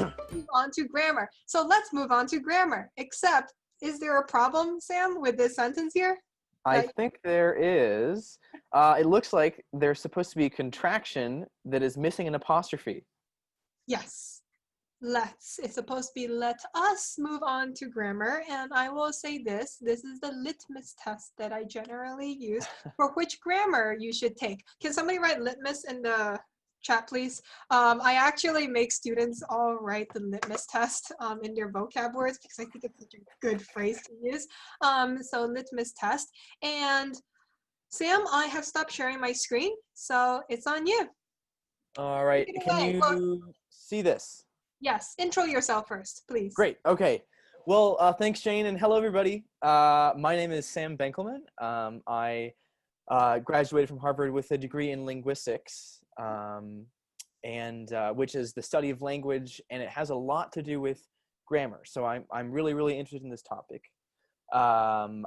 move on to grammar. So let's move on to grammar. Except, is there a problem, Sam, with this sentence here? I think there is. It looks like there's supposed to be a contraction that is missing an apostrophe. Yes. Let's. It's supposed to be let us move on to grammar. And I will say this. This is the litmus test that I generally use for which grammar you should take. Can somebody write litmus in the chat, please? I actually make students all write the litmus test in their vocab words because I think it's such a good phrase to use. So litmus test. And Sam, I have stopped sharing my screen, so it's on you. All right. Can you see this? Yes. Intro yourself first, please. Great. Okay. Well, thanks, Jane, and hello, everybody. My name is Sam Benkelman. I graduated from Harvard with a degree in linguistics, which is the study of language, and it has a lot to do with grammar. So I'm really, really interested in this topic. That's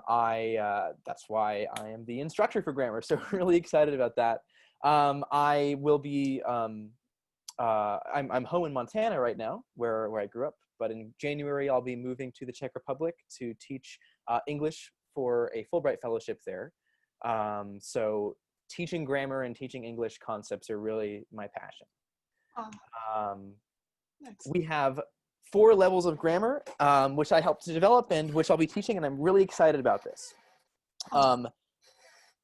why I am the instructor for grammar. So really excited about that. I will be, I'm home in Montana right now, where I grew up, but in January, I'll be moving to the Czech Republic to teach English for a Fulbright fellowship there. So teaching grammar and teaching English concepts are really my passion. We have 4 levels of grammar, which I helped to develop and which I'll be teaching, and I'm really excited about this.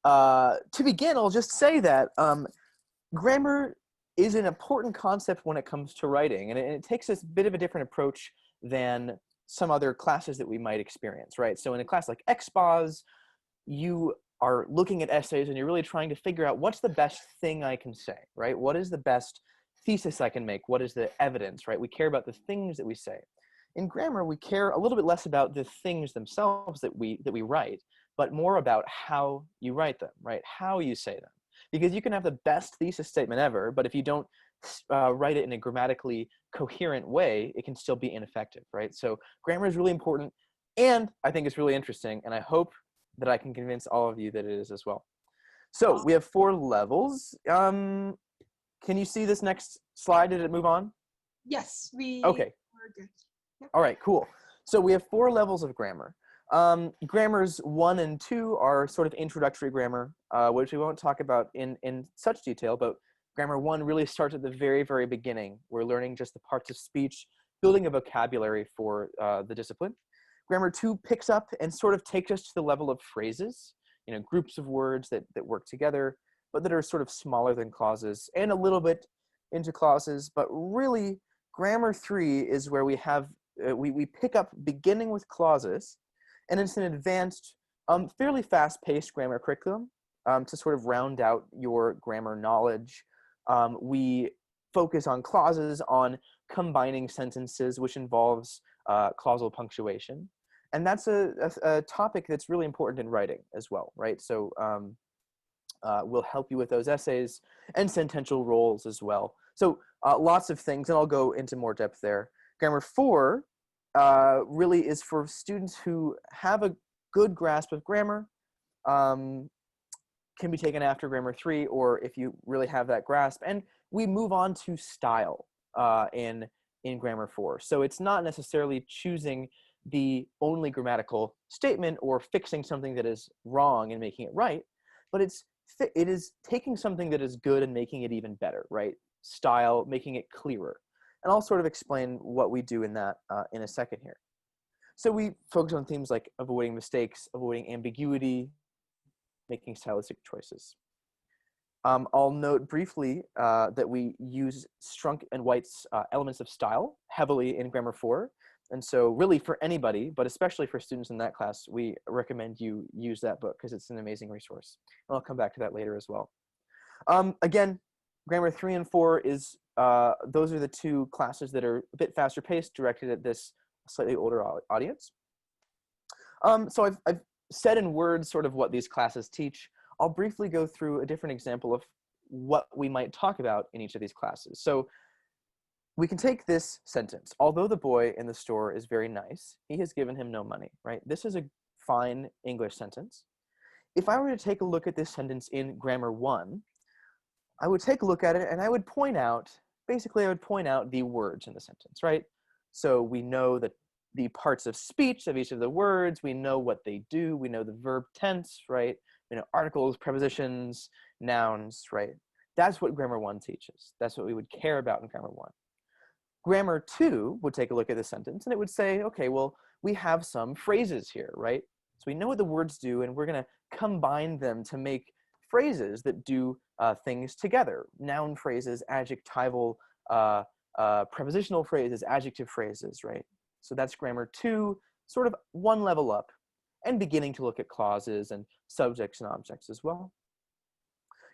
To begin, I'll just say that grammar is an important concept when it comes to writing, and it takes a bit of a different approach than some other classes that we might experience, right? So in a class like Expos, you are looking at essays and you're really trying to figure out what's the best thing I can say, right? What is the best thesis I can make? What is the evidence, right? We care about the things that we say. In grammar, we care a little bit less about the things themselves that we write, but more about how you write them, right? How you say them. Because you can have the best thesis statement ever, but if you don't write it in a grammatically coherent way, it can still be ineffective, right? So grammar is really important, and I think it's really interesting, and I hope that I can convince all of you that it is as well. So we have 4 levels. Can you see this next slide? Did it move on? Yes, we are good. Yep. All right, cool. So we have 4 levels of grammar. Grammars 1 and 2 are sort of introductory grammar, which we won't talk about in such detail, but grammar 1 really starts at the very, very beginning. We're learning just the parts of speech, building a vocabulary for the discipline. Grammar 2 picks up and sort of takes us to the level of phrases, groups of words that work together, but that are sort of smaller than clauses, and a little bit into clauses. But really, grammar 3 is where we have, we pick up beginning with clauses, and it's an advanced, fairly fast-paced grammar curriculum to sort of round out your grammar knowledge. We focus on clauses, on combining sentences, which involves clausal punctuation. And that's a topic that's really important in writing as well, right? So we'll help you with those essays and sentential roles as well. So lots of things, and I'll go into more depth there. Grammar 4 really is for students who have a good grasp of grammar, can be taken after grammar 3, or if you really have that grasp. And we move on to style in grammar 4. So it's not necessarily choosing the only grammatical statement or fixing something that is wrong and making it right, but it is taking something that is good and making it even better, right? Style, making it clearer. And I'll sort of explain what we do in that in a second here. So we focus on themes like avoiding mistakes, avoiding ambiguity, making stylistic choices. I'll note briefly that we use Strunk and White's Elements of Style heavily in Grammar 4. And so really for anybody, but especially for students in that class, we recommend you use that book because it's an amazing resource. And I'll come back to that later as well. Again, Grammar 3 and 4 is, those are the 2 classes that are a bit faster paced, directed at this slightly older audience. So I've said in words sort of what these classes teach. I'll briefly go through a different example of what we might talk about in each of these classes. So we can take this sentence: although the boy in the store is very nice, he has given him no money, right? This is a fine English sentence. If I were to take a look at this sentence in Grammar 1, I would take a look at it and I would point out basically I would point out the words in the sentence, right? So we know that the parts of speech of each of the words, we know what they do, we know the verb tense, right? We know articles, prepositions, nouns, right? That's what grammar 1 teaches. That's what we would care about in grammar 1. Grammar 2 would take a look at the sentence and it would say, okay, well, we have some phrases here, right? So we know what the words do and we're going to combine them to make phrases that do things together. Noun phrases, adjectival, prepositional phrases, adjective phrases, right? So that's grammar 2, sort of one level up, and beginning to look at clauses and subjects and objects as well.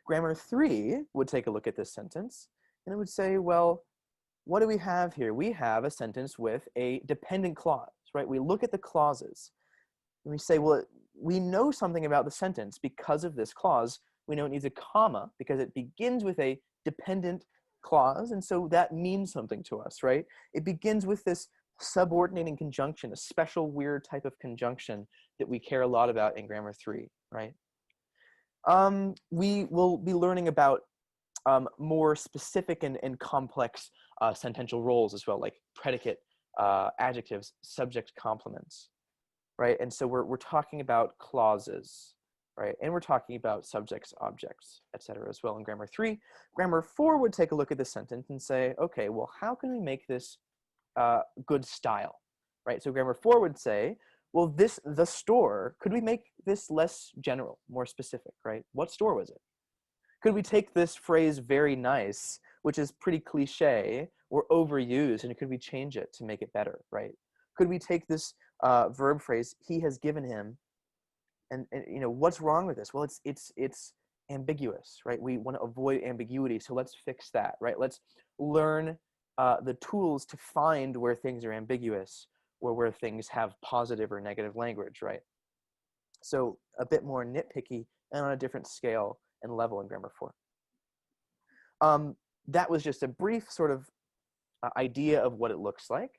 Grammar 3 would take a look at this sentence and it would say, well, what do we have here? We have a sentence with a dependent clause, right? We look at the clauses and we say, well, we know something about the sentence because of this clause. We know it needs a comma because it begins with a dependent clause, and so that means something to us, right? It begins with this subordinating conjunction, a special weird type of conjunction that we care a lot about in grammar 3, right? We will be learning about more specific and complex sentential roles as well, like predicate, adjectives, subject complements, right? And so we're talking about clauses, right? And we're talking about subjects, objects, etc. as well in grammar 3. Grammar 4 would take a look at the sentence and say, okay, well, how can we make this good style, right? So grammar 4 would say, well, the store, could we make this less general, more specific, right? What store was it? Could we take this phrase very nice, which is pretty cliche or overused, and could we change it to make it better, right? Could we take this verb phrase, he has given him, and you know, what's wrong with this? Well, it's ambiguous, right? We want to avoid ambiguity, so let's fix that, right? Let's learn the tools to find where things are ambiguous or where things have positive or negative language, right? So a bit more nitpicky and on a different scale and level in grammar 4. That was just a brief sort of idea of what it looks like.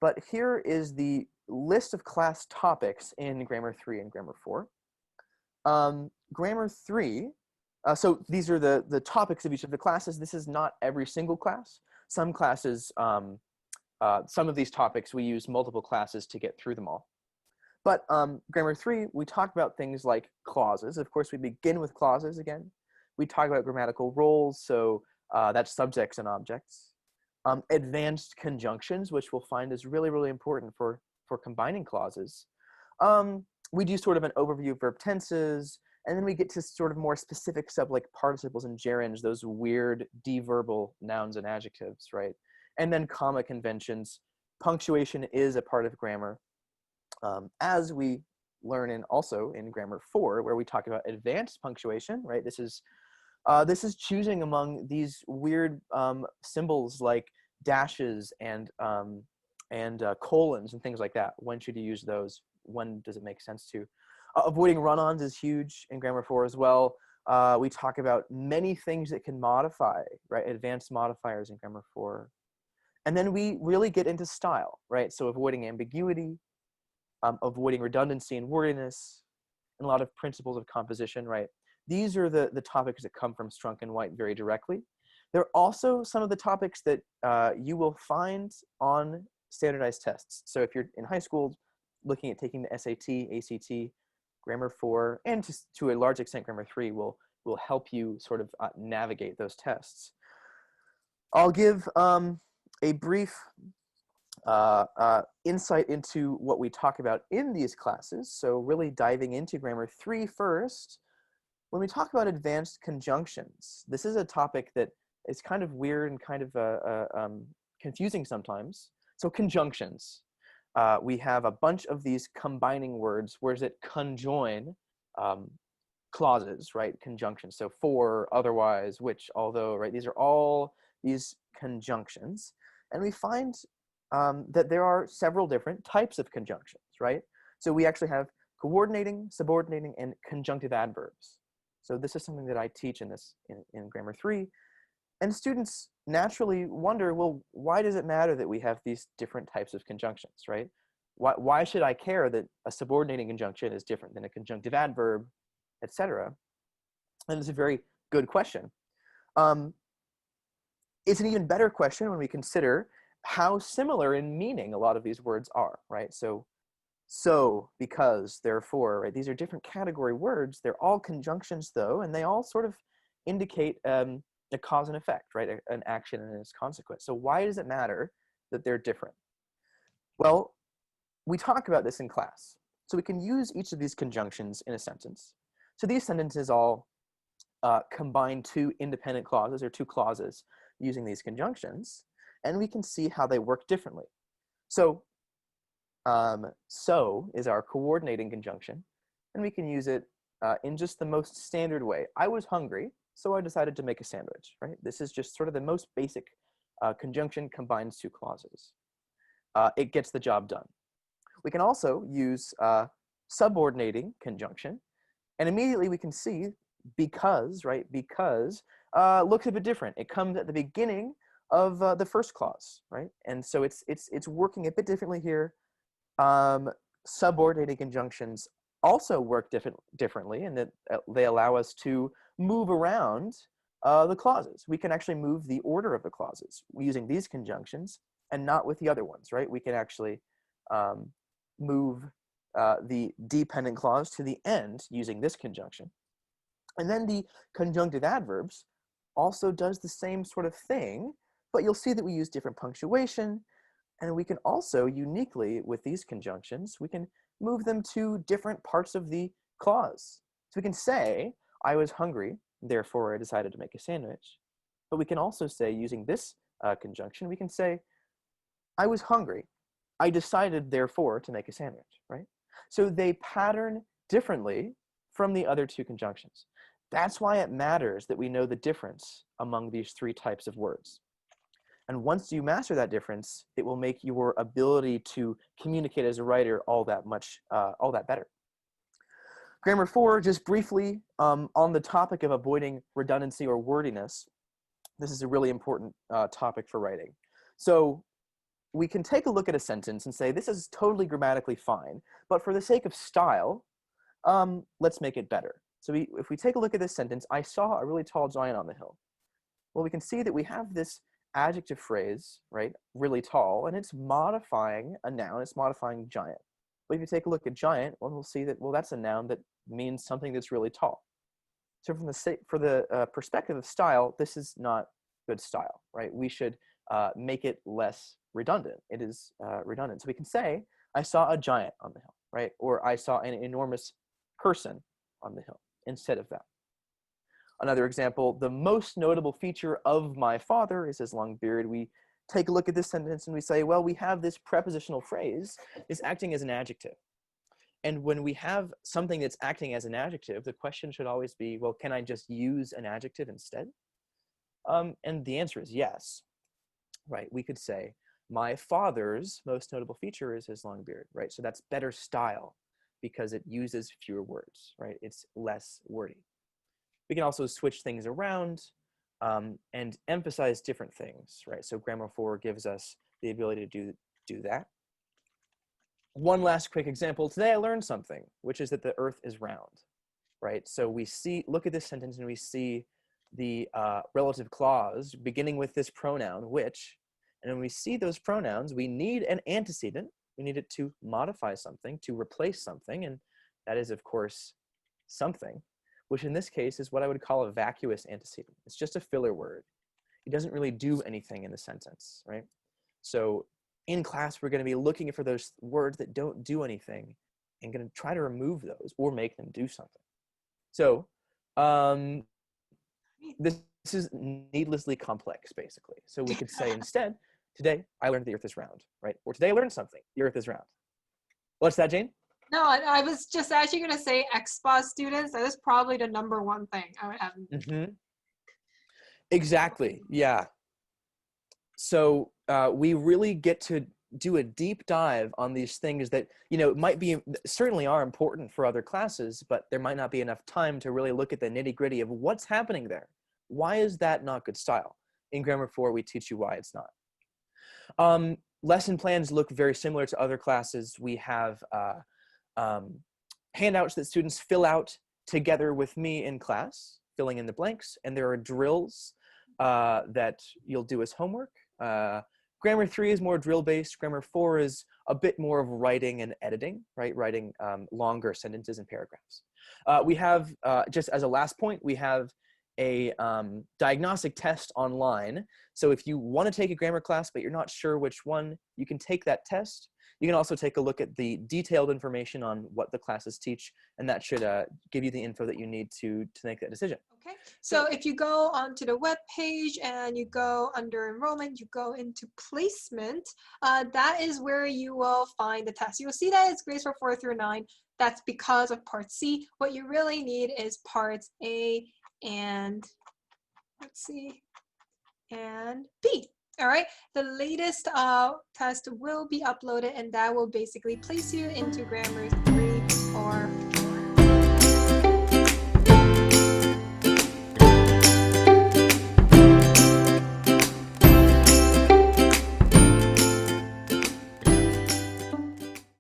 But here is the list of class topics in grammar 3 and grammar 4. Grammar 3, so these are the topics of each of the classes. This is not every single class. Some classes, some of these topics, we use multiple classes to get through them all. But grammar 3, we talk about things like clauses. Of course, we begin with clauses again. We talk about grammatical roles, so that's subjects and objects. Advanced conjunctions, which we'll find is really, really important for combining clauses. We do sort of an overview of verb tenses, and then we get to sort of more specific stuff like participles and gerunds, those weird deverbal nouns and adjectives, right? And then comma conventions. Punctuation is a part of grammar. As we learn also in grammar 4, where we talk about advanced punctuation, right? This is choosing among these weird symbols like dashes and colons and things like that. When should you use those? When does it make sense to? Avoiding run-ons is huge in grammar 4 as well. We talk about many things that can modify, right? Advanced modifiers in grammar 4. And then we really get into style, right? So avoiding ambiguity, avoiding redundancy and wordiness, and a lot of principles of composition, right? These are the topics that come from Strunk and White very directly. There are also some of the topics that you will find on standardized tests. So if you're in high school looking at taking the SAT, ACT, grammar 4, and to a large extent grammar 3 will help you sort of navigate those tests. I'll give a brief insight into what we talk about in these classes. So really diving into grammar 3 first. When we talk about advanced conjunctions, this is a topic that is kind of weird and kind of confusing sometimes. So conjunctions. We have a bunch of these combining words, words that conjoin clauses, right? Conjunctions. So for, otherwise, which, although, right? These are all these conjunctions. And we find that there are several different types of conjunctions, right? So we actually have coordinating, subordinating, and conjunctive adverbs. So this is something that I teach in grammar 3. And students naturally wonder, well, why does it matter that we have these different types of conjunctions, right? Why should I care that a subordinating conjunction is different than a conjunctive adverb, etc.? And it's a very good question. It's an even better question when we consider how similar in meaning a lot of these words are, right? So, because, therefore, right? These are different category words. They're all conjunctions, though, and they all sort of indicate a cause and effect, right? An action and its consequence. So why does it matter that they're different? Well, we talk about this in class. So we can use each of these conjunctions in a sentence. So these sentences all combine two independent clauses or two clauses using these conjunctions, and we can see how they work differently. So is our coordinating conjunction, and we can use it in just the most standard way. I was hungry, so I decided to make a sandwich, right? This is just sort of the most basic conjunction, combines two clauses. It gets the job done. We can also use subordinating conjunction, and immediately we can see because, right? Because looks a bit different. It comes at the beginning of the first clause, right? And so it's working a bit differently here. Subordinating conjunctions also work differently in that they allow us to move around the clauses. We can actually move the order of the clauses using these conjunctions and not with the other ones, right? We can actually move the dependent clause to the end using this conjunction. And then the conjunctive adverbs also does the same sort of thing, but you'll see that we use different punctuation, and we can also uniquely, with these conjunctions, we can move them to different parts of the clause. So we can say, I was hungry, therefore I decided to make a sandwich. But we can also say, using this conjunction, we can say, I was hungry, I decided, therefore, to make a sandwich, right? So they pattern differently from the other two conjunctions. That's why it matters that we know the difference among these three types of words. And once you master that difference, it will make your ability to communicate as a writer all that better. Grammar 4, just briefly, on the topic of avoiding redundancy or wordiness, this is a really important topic for writing. So we can take a look at a sentence and say, this is totally grammatically fine, but for the sake of style, let's make it better. So if we take a look at this sentence, I saw a really tall giant on the hill. Well, we can see that we have this adjective phrase, right, really tall, and it's modifying a noun, it's modifying giant. But if you take a look at giant, well, we'll see that, well, that's a noun that means something that's really tall. So from the perspective of style, this is not good style, right? We should make it less redundant. It is redundant. So we can say, I saw a giant on the hill, right? Or I saw an enormous person on the hill instead of that. Another example, the most notable feature of my father is his long beard. We take a look at this sentence and we say, well, we have this prepositional phrase is acting as an adjective. And when we have something that's acting as an adjective, the question should always be, well, can I just use an adjective instead? And the answer is yes, right? We could say, my father's most notable feature is his long beard, right? So that's better style because it uses fewer words, right? It's less wordy. We can also switch things around and emphasize different things, right? So Grammar 4 gives us the ability to do that. One last quick example. Today I learned something, which is that the earth is round, right? So we look at this sentence and we see the relative clause beginning with this pronoun, which, and when we see those pronouns, we need an antecedent. We need it to modify something, to replace something, and that is, of course, something, which in this case is what I would call a vacuous antecedent. It's just a filler word. It doesn't really do anything in the sentence, right? So in class, we're going to be looking for those words that don't do anything and going to try to remove those or make them do something. So this is needlessly complex, basically. So we could say instead, today I learned the earth is round, right? Or today I learned something, the earth is round. What's that, Jane? No, I was just actually going to say Expos students. That is probably the number one thing I would have. Mm-hmm. Exactly. Yeah. So we really get to do a deep dive on these things that, certainly are important for other classes, but there might not be enough time to really look at the nitty gritty of what's happening there. Why is that not good style? In Grammar 4, we teach you why it's not. Lesson plans look very similar to other classes. We have handouts that students fill out together with me in class, filling in the blanks, and there are drills that you'll do as homework. Grammar 3 is more drill-based. Grammar 4 is a bit more of writing and editing, right? Writing longer sentences and paragraphs. We have, just as a last point, we have a diagnostic test online. So if you want to take a grammar class, but you're not sure which one, you can take that test. You can also take a look at the detailed information on what the classes teach, and that should give you the info that you need to make that decision. Okay, so if you go onto the web page and you go under enrollment, you go into placement, that is where you will find the test. You'll see that it's grades for 4 through 9. That's because of part C. What you really need is parts A and, let's see, and B. All right, the latest test will be uploaded, and that will basically place you into grammar 3 or